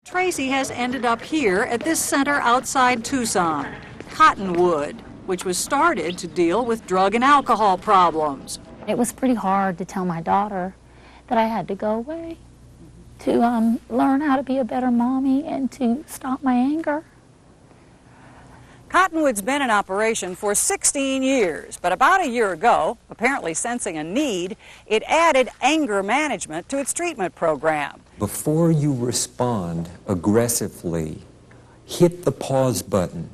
Tracy has ended up here at this center outside Tucson, Cottonwood, which was started to deal with drug and alcohol problems. It was pretty hard to tell my daughter that I had to go away to learn how to be a better mommy and to stop my anger. Cottonwood's been in operation for 16 years, but about a year ago, apparently sensing a need, it added anger management to its treatment program. Before you respond aggressively, hit the pause button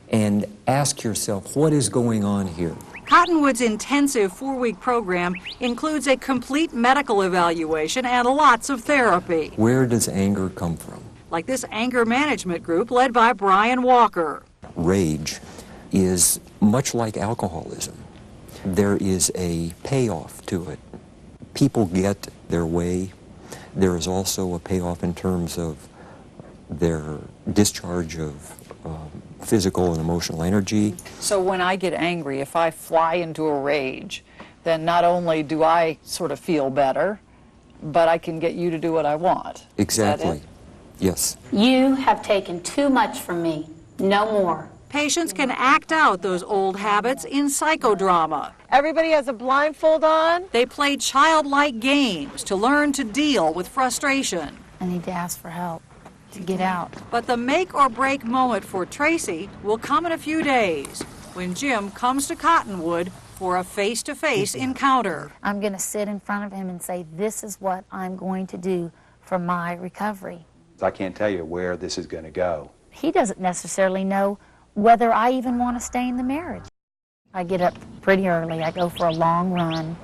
and ask yourself, what is going on here? Cottonwood's intensive 4-week program includes a complete medical evaluation and lots of therapy. Where does anger come from? Like this anger management group led by Brian Walker. Rage is much like alcoholism. There is a payoff to it. People get their way. There is also a payoff in terms of their discharge of physical and emotional energy. So when I get angry, if I fly into a rage, then not only do I sort of feel better, but I can get you to do what I want. Exactly. Yes. You have taken too much from me. No more. Patients can act out those old habits in psychodrama. Everybody has a blindfold on? They play childlike games to learn to deal with frustration. I need to ask for help to get out. But the make or break moment for Tracy will come in a few days when Jim comes to Cottonwood for a face-to-face encounter. I'm going to sit in front of him and say, this is what I'm going to do for my recovery. I can't tell you where this is going to go. He doesn't necessarily know whether I even want to stay in the marriage. I get up pretty early. I go for a long run.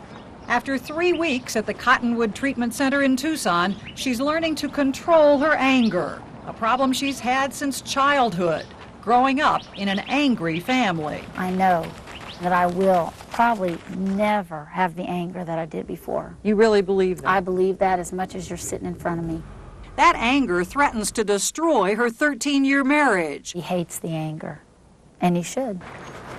After 3 weeks at the Cottonwood Treatment Center in Tucson, she's learning to control her anger, a problem she's had since childhood, growing up in an angry family. I know that I will probably never have the anger that I did before. You really believe that? I believe that as much as you're sitting in front of me. That anger threatens to destroy her 13-year marriage. He hates the anger, and he should.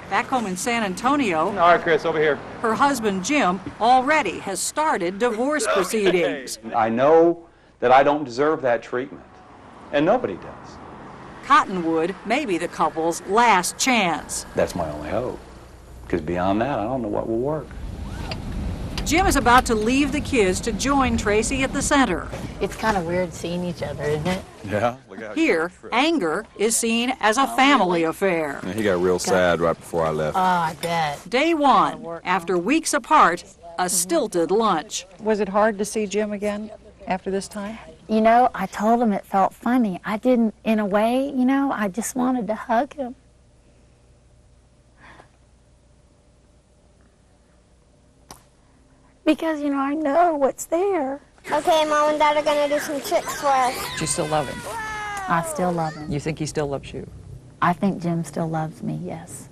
Back home in San Antonio, All right, Chris, over here. her husband Jim already has started divorce proceedings. I know that I don't deserve that treatment, and nobody does. Cottonwood may be the couple's last chance. That's my only hope, because beyond that, I don't know what will work. Jim is about to leave the kids to join Tracy at the center. It's kind of weird seeing each other, isn't it? Yeah. Here, anger is seen as a family affair. He got real sad right before I left. Oh, I bet. Day one, after weeks apart, a stilted lunch. Was it hard to see Jim again after this time? You know, I told him it felt funny. I didn't, in a way, you know, I just wanted to hug him. Because, you know, I know what's there. Okay, Mom and Dad are going to do some tricks for us. Do you still love him? I still love him. You think he still loves you? I think Jim still loves me, yes.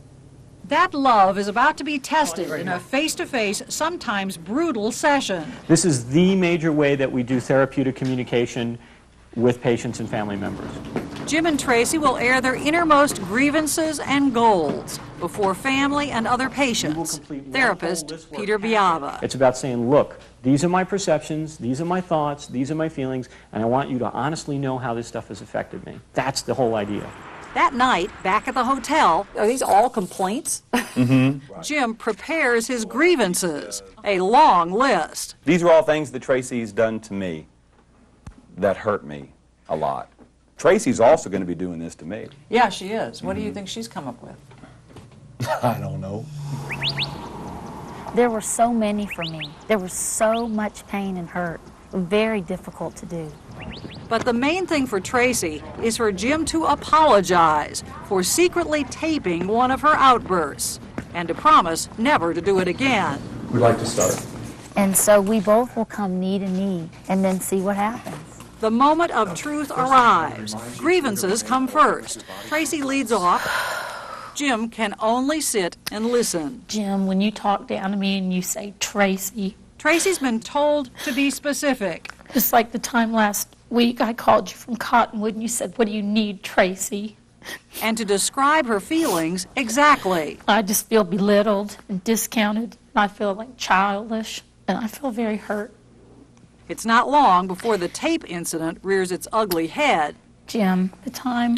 That love is about to be tested in a face-to-face, sometimes brutal session. This is the major way that we do therapeutic communication with patients and family members. Jim and Tracy will air their innermost grievances and goals before family and other patients. Therapist Peter Biava. It's about saying, look, these are my perceptions, these are my thoughts, these are my feelings, and I want you to honestly know how this stuff has affected me. That's the whole idea. That night, back at the hotel, Are these all complaints? Jim prepares his grievances, a long list. These are all things that Tracy's done to me that hurt me a lot. Tracy's also going to be doing this to me. Yeah, she is. What do you think she's come up with? I don't know. There were so many for me. There was so much pain and hurt. Very difficult to do. But the main thing for Tracy is for Jim to apologize for secretly taping one of her outbursts and to promise never to do it again. We'd like to start. And so we both will come knee to knee and then see what happens. The moment of truth arrives. Grievances come first. Tracy leads off. Jim can only sit and listen. Jim, when you talk down to me and you say, Tracy. Tracy's been told to be specific. Just like the time last week I called you from Cottonwood and you said, what do you need, Tracy? And to describe her feelings exactly. I just feel belittled and discounted. I feel like childish and I feel very hurt. It's not long before the tape incident rears its ugly head. Jim, the time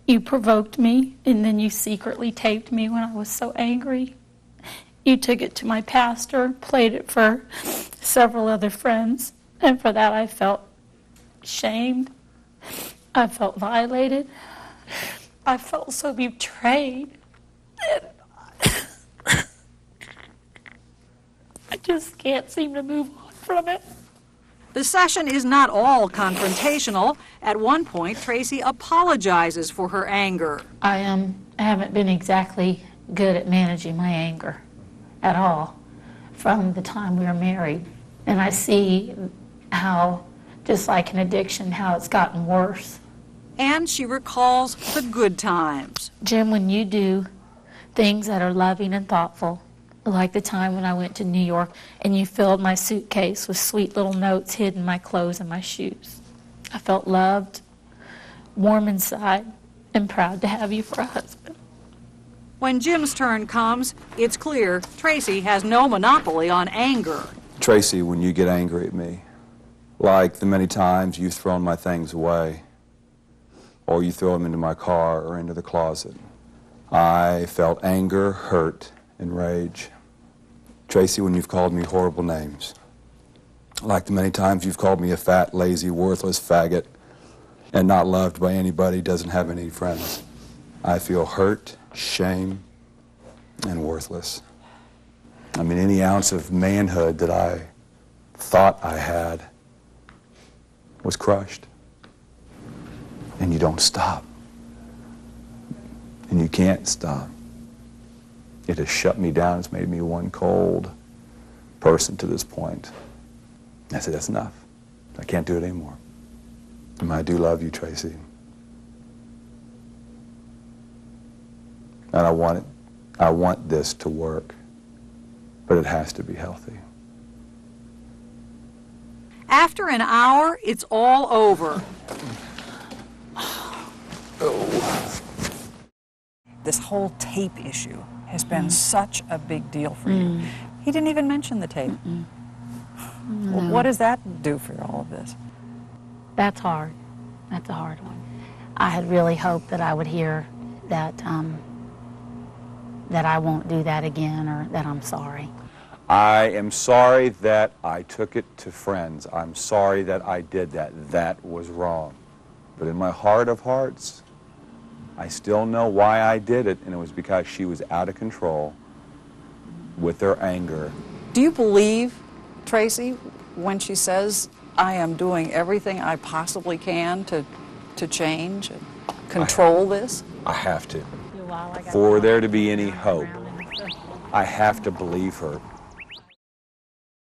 you provoked me and then you secretly taped me when I was so angry. You took it to my pastor, played it for several other friends, and for that I felt shamed. I felt violated. I felt so betrayed. I just can't seem to move on from it. The session is not all confrontational. At one point, Tracy apologizes for her anger. I haven't been exactly good at managing my anger at all from the time we were married. And I see how, just like an addiction, how it's gotten worse. And she recalls the good times. Jim, when you do things that are loving and thoughtful, like the time when I went to New York and you filled my suitcase with sweet little notes hid in my clothes and my shoes. I felt loved, warm inside, and proud to have you for a husband. When Jim's turn comes, it's clear Tracy has no monopoly on anger. Tracy, when you get angry at me, like the many times you've thrown my things away, or you throw them into my car or into the closet, I felt anger, hurt, and rage. Tracy, when you've called me horrible names, like the many times you've called me a fat, lazy, worthless faggot, and not loved by anybody, doesn't have any friends, I feel hurt, shame, and worthless. I mean, any ounce of manhood that I thought I had was crushed. And you don't stop. And you can't stop. It has shut me down. It's made me one cold person to this point. I said, that's enough. I can't do it anymore. And I do love you, Tracy. And I want this to work, but it has to be healthy. After an hour, it's all over. This whole tape issue has been such a big deal for you. He didn't even mention the tape. Well, what does that do for all of this? That's hard. That's a hard one. I had really hoped that I would hear that that I won't do that again, or that I'm sorry. I am sorry that I took it to friends. I'm sorry that I did that. That was wrong. But in my heart of hearts, I still know why I did it, and it was because she was out of control with her anger. Do you believe Tracy when she says, I am doing everything I possibly can to change and control this? I have to. For there to be any hope, I have to believe her.